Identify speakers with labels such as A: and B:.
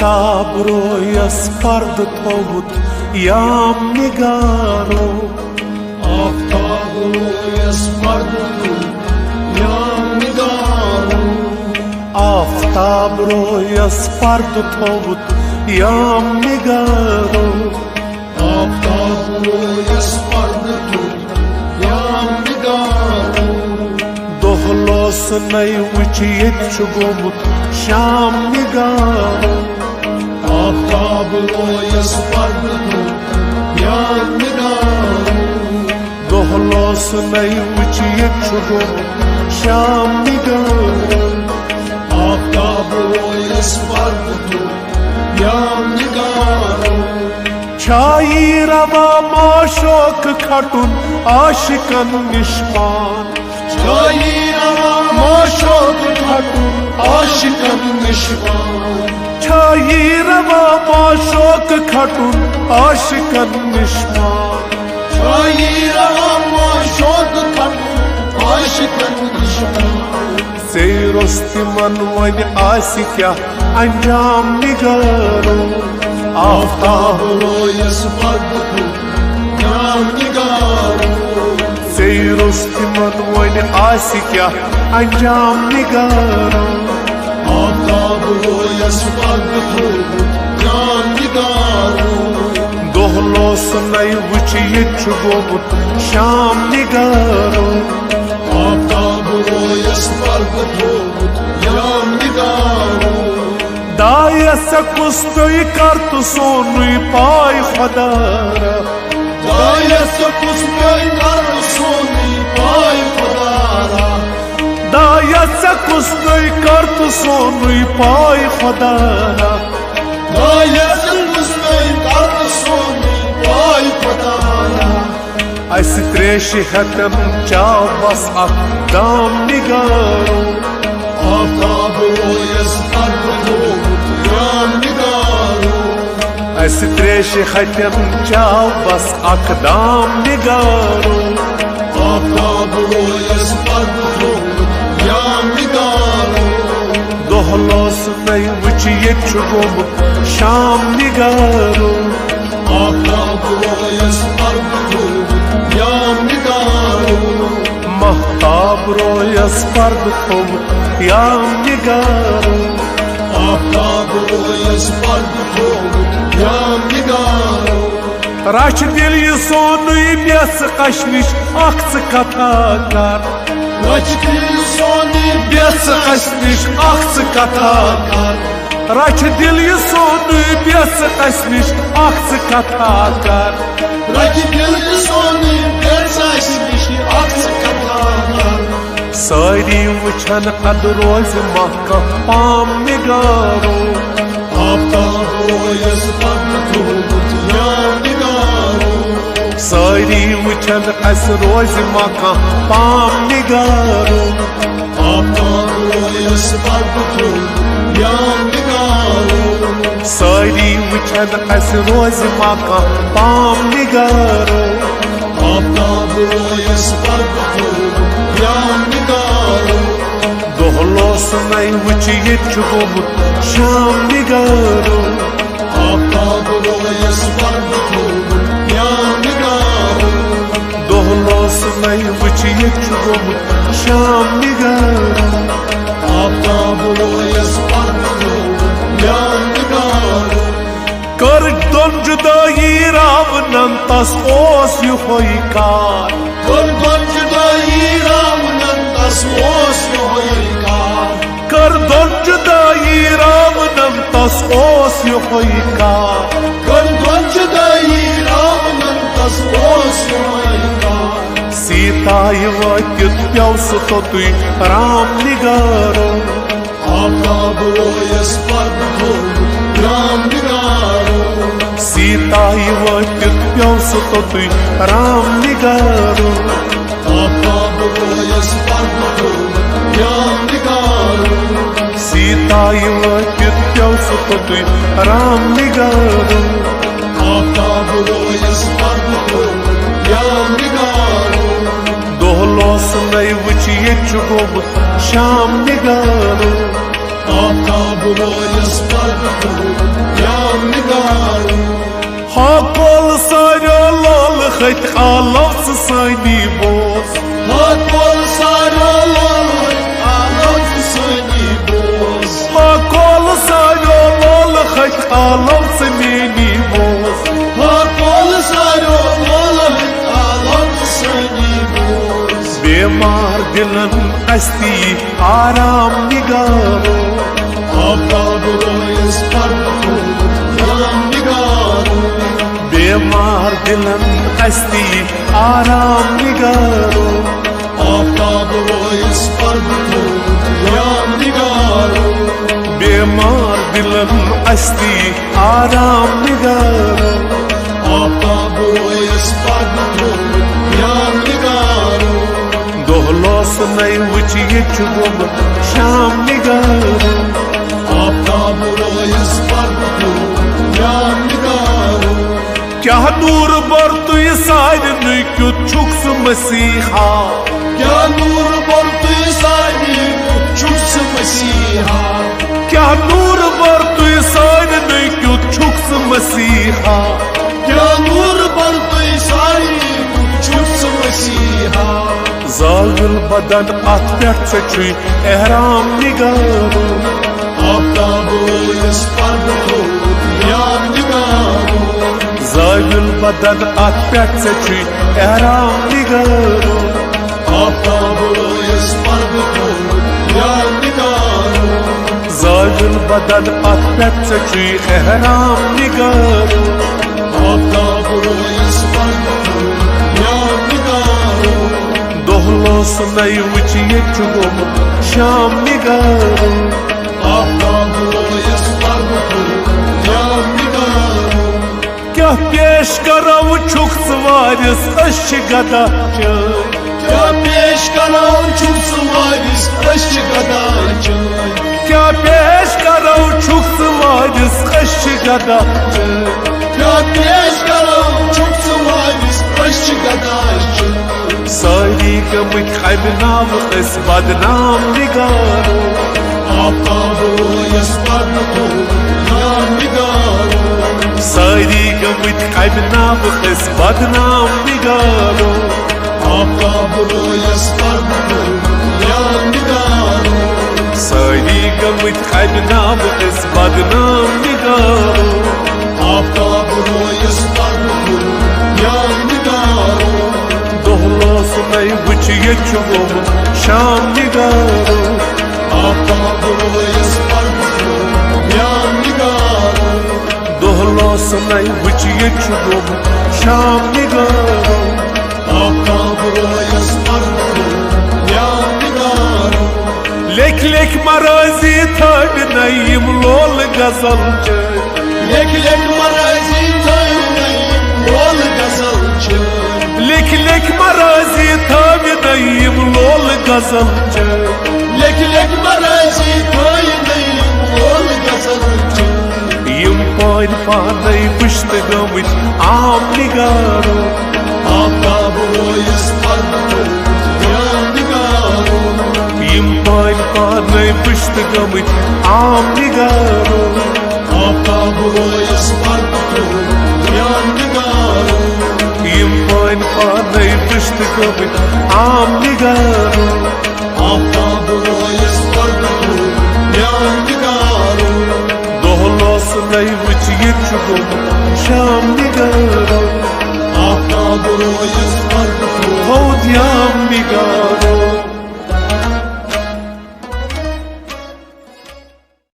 A: Aftab Royce पर्द थोवुत याम निगारो
B: Aftab Royce पर्द थोवुत याम निगारो
A: Aftab Royce पर्द थोवुत याम निगारो
B: Aftab Royce पर्द थोवुत याम निगारो
A: दोहलोस नई वुच येत गोमुत शाम निगारो
B: आफ्ताब रोयस पर्द थोवुत याम निगारो
A: दोहलोस नई वुच येत गोमुत शाम निगारो
B: आफ्ताब रोयस पर्द थोवुत याम निगारो
A: छाई रवा माशोक खटुन आशिकन निष्पान
B: छाई रवा माशोक खटुन आशिकन निष्पान
A: छाई रवा माशोक खटुन आशिकन निष्पान
B: छाई रवा माशोक खटुन आशिकन निष्पान
A: सेरुस्ति मन वन आसि क्या अंजाम निगारो
B: आफ्ताब रोयस पर्द थोवुत याम निगारो
A: सेरुस्ति मन वन आसि क्या अंजाम निगारो
B: आफ्ताब रोयस पर्द थोवुत याम निगारो
A: दोहलोस नई वुच येत गोमुत शाम निगारो
B: आफ्ताब रोयस पर्द थोवुत याम निगारो
A: दायस कुस्तुई करत सोनुई पाय खुदारा
B: दायस कुस्तुई करत सोनुई पाय खुदारा
A: दायस कुस्तुई करत सोनुई पाय खुदारा
B: दायस कुस्तुई करत सोनुई पाय खुदारा
A: अस त्रेश हतन चाव बस दाम निगारो
B: आफ्ताब रोयस पर्द थोवुत याम निगारो
A: अस त्रेश हतन चाव बस दाम निगारो
B: आफ्ताब रोयस पर्द थोवुत याम निगारो
A: दोहलोस नई वुच येत गोमुत शाम निगारो
B: आफ्ताब रोयस पर्द थोवुत याम निगारो
A: महताब रोयस पर्द थोवुत याम निगारो
B: आफ्ताब रोयस पर्द थोवुत याम निगारो
A: रच दिल ये सोनुई बेस कशनिश अख कथा कर
B: रच दिल सोनी
A: बेस कशनिश अख कथा कर रच दिल ये सोनुई बेस कशनिश अख कथा कर
B: रच दिल सोनी बेस कशनिश अख कथा कर
A: सारी वुचन कद रोज मक्का पाम निगारो
B: आफ्ताब रोयस पर्द थोवुत याम निगारो
A: सारी वुचन अस रोज मक्का पाम निगारो
B: आफ्ताब रोयस पर्द थोवुत याम निगारो
A: सारी वुचन अस रोज मक्का पाम निगारो
B: आफ्ताब रोयस पर्द थोवुत याम निगारो
A: दोहलोस नई वुच येत गोमुत शाम निगारो
B: आफ्ताब रोयस पर्द थोवुत याम निगारो
A: दोहलोस नई वुच येत गोमुत शाम निगारो
B: आफ्ताब रोयस पर्द थोवुत याम निगारो
A: कर दोन जुदाई रावणन तस ओस युहोई कार
B: कर दोन जुदाई रावणन तस ओस युहोई कार
A: कर दोन जुदाई रावणन तस ओस युहोई कार
B: कर दोन जुदाई रावणन तस ओस युहोई कार
A: सीता वातित प्यौस तोतुई राम निगारो
B: आफ्ताब रोयस पर्द थोवुत याम निगारो
A: सीता वातित प्यौस तोतुई राम निगारो
B: आफ्ताब रोयस पर्द थोवुत याम निगारो
A: सीता वातित प्यौस तोतुई राम निगारो
B: आफ्ताब रोयस पर्द थोवुत याम निगारो
A: दोहलोस नई वुच येत गोमुत शाम निगारो
B: آفتاب رویس پرد یا نگارو
A: Hakol sarı lal khayt alavs sayni boz
B: Hakol sarılar alam seni boz
A: Hakol sarı lal khayt alavs meni boz
B: Hakol sarılar alam seni boz
A: Bemar dilan asti aram nigaro
B: آفتاب رویس پرد یا نگارو
A: Bemar dilan asti aram nigaro
B: آفتاب رویس پرد یا نگارو
A: Bemar dilan asti aram nigaro
B: آفتاب رویس پرد یا نگارو
A: Dohlos nay vuchi yechum sham nigaro
B: آفتاب رویس پرد یا نگارو
A: Kya nur bar tu sayrını kyut çuks masiha
B: کیا نور برتی سانی چوس مسیحا
A: Kya nur bar tu sayrını kyut çuks masiha
B: کیا نور برتی سانی چوس مسیحا
A: Zagıl badan at pert seçuy ehram nigaro
B: آفتاب رویس پرد یا نگارو
A: Zagıl badan at pert seçuy ehram nigaro
B: آفتاب رویس پرد یا نگارو
A: Zagıl badan at pert seçuy ehram nigaro
B: آفتاب رویس پرد یا نگارو
A: Dohlos nay vuchi yechum sham nigaro
B: آفتاب رویس پرد یا نگارو
A: Kya pesh karav çuk svaris aşgada çay
B: کیا پیش کراؤ چوب سواریس عشق داچای
A: Kya pesh karav çuk svaris aşgada çay
B: کیا پیش کراؤ چوب سواریس عشق داچای
A: Sari gamit kaybnav es badnam nigaro
B: آفتاب رویس پرد یا نگارو
A: Sari gamit kaybnav es badnam nigaro
B: آفتاب رویس پرد یا نگارو
A: Sari gamit kaybnav es badnam nigaro
B: آفتاب رویس پرد یا نگارو
A: Dohlos nay vuchi yechum sham nigaro
B: آفتاب رویس پرد یا نگارو
A: Dohlos nay vuchi yechum sham nigaro
B: آفتاب رویس پرد یا نگارو
A: Lek lek marazi tabinayim lol gazal çay
B: یک یک مرازی تاینیم رول گزل چای
A: Lek lek marazi tabinayim lol gazal çay
B: یک یک مرازی تاینیم رول گزل چای
A: Yim payn panay pıştı gamit am nigaro
B: آفتاب رویس پرد یا نگارو
A: Yim payn panay pıştı gamit am nigaro
B: آفتاب رویس پرد یا نگارو
A: Yim payn panay pıştı gamit am nigaro
B: آفتاب رویس پرد یا نگارو
A: Dohlos nay vuchi yechum sham nigaro
B: آفتاب رویس